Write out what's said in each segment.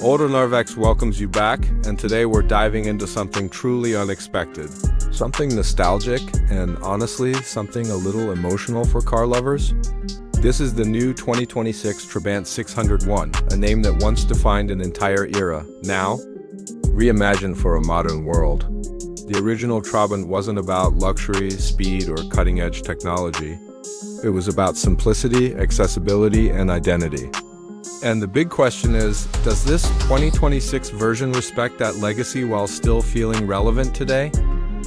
AutoNerveX welcomes you back, and today we're diving into something truly unexpected. Something nostalgic, and honestly, something a little emotional for car lovers. This is the new 2026 Trabant 601, a name that once defined an entire era, now reimagined for a modern world. The original Trabant wasn't about luxury, speed, or cutting-edge technology. It was about simplicity, accessibility, and identity. And the big question is, does this 2026 version respect that legacy while still feeling relevant today?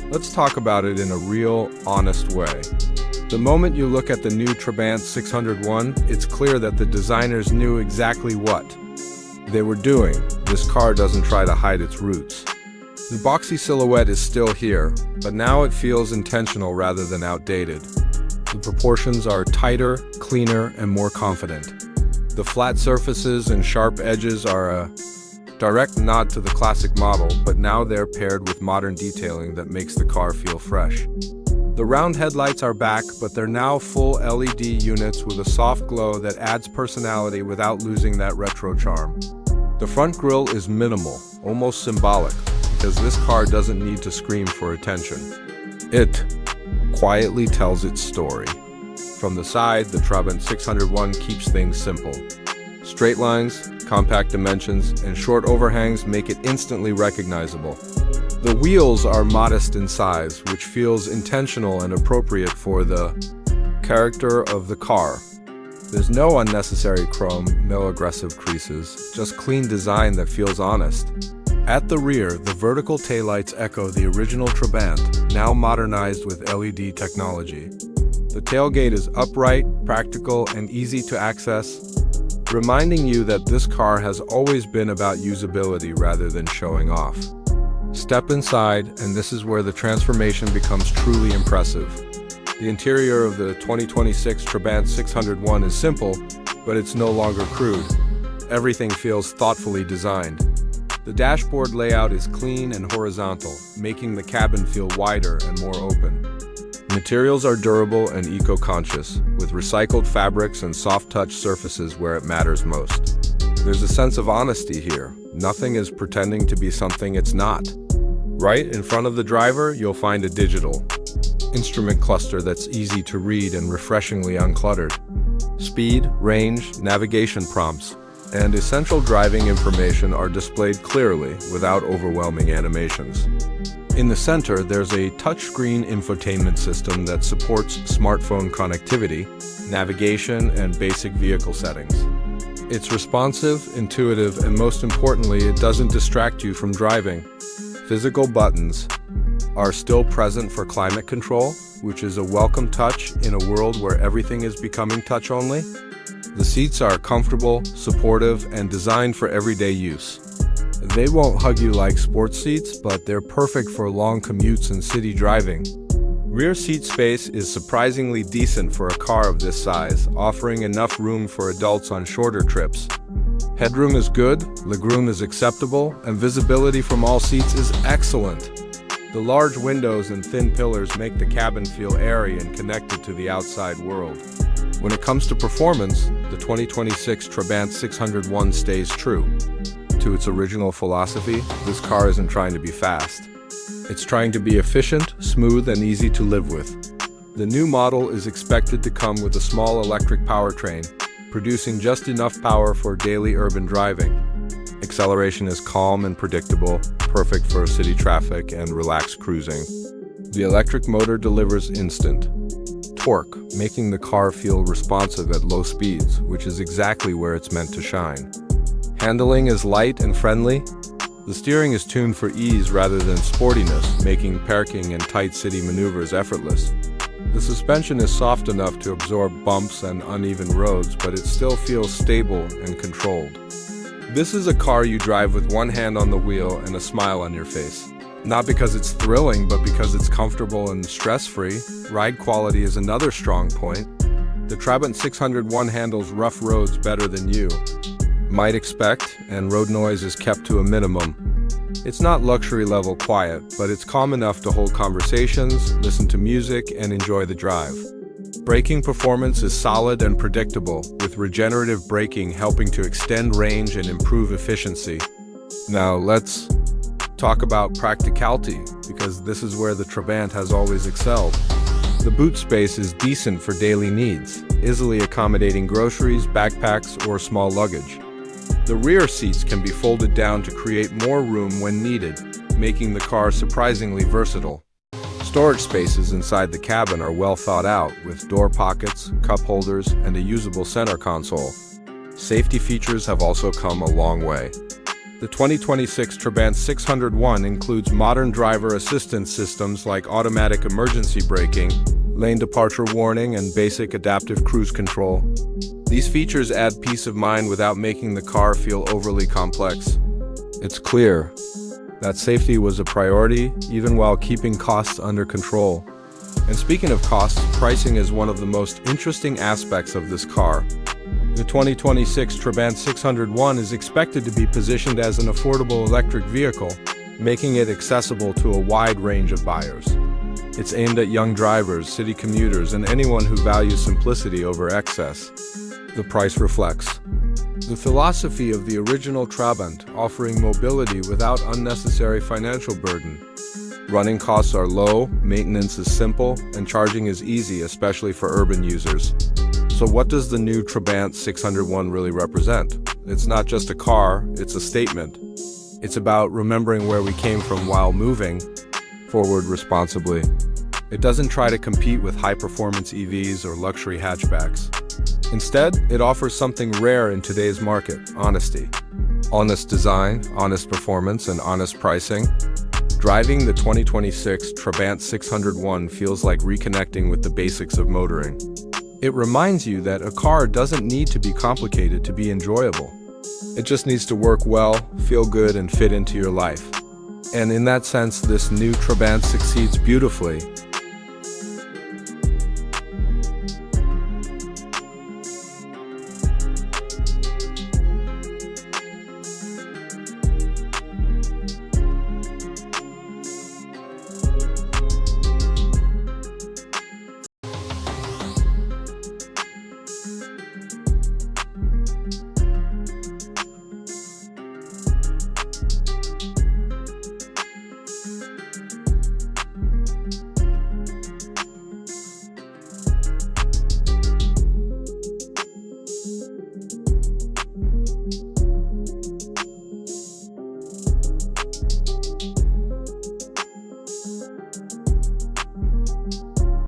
Let's talk about it in a real, honest way. The moment you look at the new Trabant 601, it's clear that the designers knew exactly what they were doing. This car doesn't try to hide its roots. The boxy silhouette is still here, but now it feels intentional rather than outdated. The proportions are tighter, cleaner, and more confident. The flat surfaces and sharp edges are a direct nod to the classic model, but now they're paired with modern detailing that makes the car feel fresh. The round headlights are back, but they're now full LED units with a soft glow that adds personality without losing that retro charm. The front grille is minimal, almost symbolic, because this car doesn't need to scream for attention. It quietly tells its story. From the side, the Trabant 601 keeps things simple. Straight lines, compact dimensions, and short overhangs make it instantly recognizable. The wheels are modest in size, which feels intentional and appropriate for the character of the car. There's no unnecessary chrome, no aggressive creases, just clean design that feels honest. At the rear, the vertical taillights echo the original Trabant, now modernized with LED technology. The tailgate is upright, practical, and easy to access, reminding you that this car has always been about usability rather than showing off. Step inside, and this is where the transformation becomes truly impressive. The interior of the 2026 Trabant 601 is simple, but it's no longer crude. Everything feels thoughtfully designed. The dashboard layout is clean and horizontal, making the cabin feel wider and more open. Materials are durable and eco-conscious, with recycled fabrics and soft-touch surfaces where it matters most. There's a sense of honesty here. Nothing is pretending to be something it's not. Right in front of the driver, you'll find a digital instrument cluster that's easy to read and refreshingly uncluttered. Speed, range, navigation prompts, and essential driving information are displayed clearly without overwhelming animations. In the center, there's a touchscreen infotainment system that supports smartphone connectivity, navigation, and basic vehicle settings. It's responsive, intuitive, and most importantly, it doesn't distract you from driving. Physical buttons are still present for climate control, which is a welcome touch in a world where everything is becoming touch-only. The seats are comfortable, supportive, and designed for everyday use. They won't hug you like sports seats, but they're perfect for long commutes and city driving. Rear seat space is surprisingly decent for a car of this size, offering enough room for adults on shorter trips. Headroom is good, legroom is acceptable, and visibility from all seats is excellent. The large windows and thin pillars make the cabin feel airy and connected to the outside world. When it comes to performance, the 2026 Trabant 601 stays true to its original philosophy. This car isn't trying to be fast. It's trying to be efficient, smooth, and easy to live with. The new model is expected to come with a small electric powertrain, producing just enough power for daily urban driving. Acceleration is calm and predictable, perfect for city traffic and relaxed cruising. The electric motor delivers instant torque, making the car feel responsive at low speeds, which is exactly where it's meant to shine. Handling is light and friendly. The steering is tuned for ease rather than sportiness, making parking and tight city maneuvers effortless. The suspension is soft enough to absorb bumps and uneven roads, but it still feels stable and controlled. This is a car you drive with one hand on the wheel and a smile on your face. Not because it's thrilling, but because it's comfortable and stress-free. Ride quality is another strong point. The Trabant 601 handles rough roads better than you might expect, and road noise is kept to a minimum. It's not luxury-level quiet, but it's calm enough to hold conversations, listen to music, and enjoy the drive. Braking performance is solid and predictable, with regenerative braking helping to extend range and improve efficiency. Now let's talk about practicality, because this is where the Trabant has always excelled. The boot space is decent for daily needs, easily accommodating groceries, backpacks, or small luggage. The rear seats can be folded down to create more room when needed, making the car surprisingly versatile. Storage spaces inside the cabin are well thought out, with door pockets, cup holders, and a usable center console. Safety features have also come a long way. The 2026 Trabant 601 includes modern driver assistance systems like automatic emergency braking, lane departure warning, and basic adaptive cruise control. These features add peace of mind without making the car feel overly complex. It's clear that safety was a priority, even while keeping costs under control. And speaking of costs, pricing is one of the most interesting aspects of this car. The 2026 Trabant 601 is expected to be positioned as an affordable electric vehicle, making it accessible to a wide range of buyers. It's aimed at young drivers, city commuters, and anyone who values simplicity over excess. The price reflects the philosophy of the original Trabant, offering mobility without unnecessary financial burden. Running costs are low, maintenance is simple, and charging is easy, especially for urban users. So what does the new Trabant 601 really represent? It's not just a car, it's a statement. It's about remembering where we came from while moving forward responsibly. It doesn't try to compete with high-performance EVs or luxury hatchbacks. Instead, it offers something rare in today's market: honesty. Honest design, honest performance, and honest pricing. Driving the 2026 Trabant 601 feels like reconnecting with the basics of motoring. It reminds you that a car doesn't need to be complicated to be enjoyable. It just needs to work well, feel good, and fit into your life. And in that sense, this new Trabant succeeds beautifully.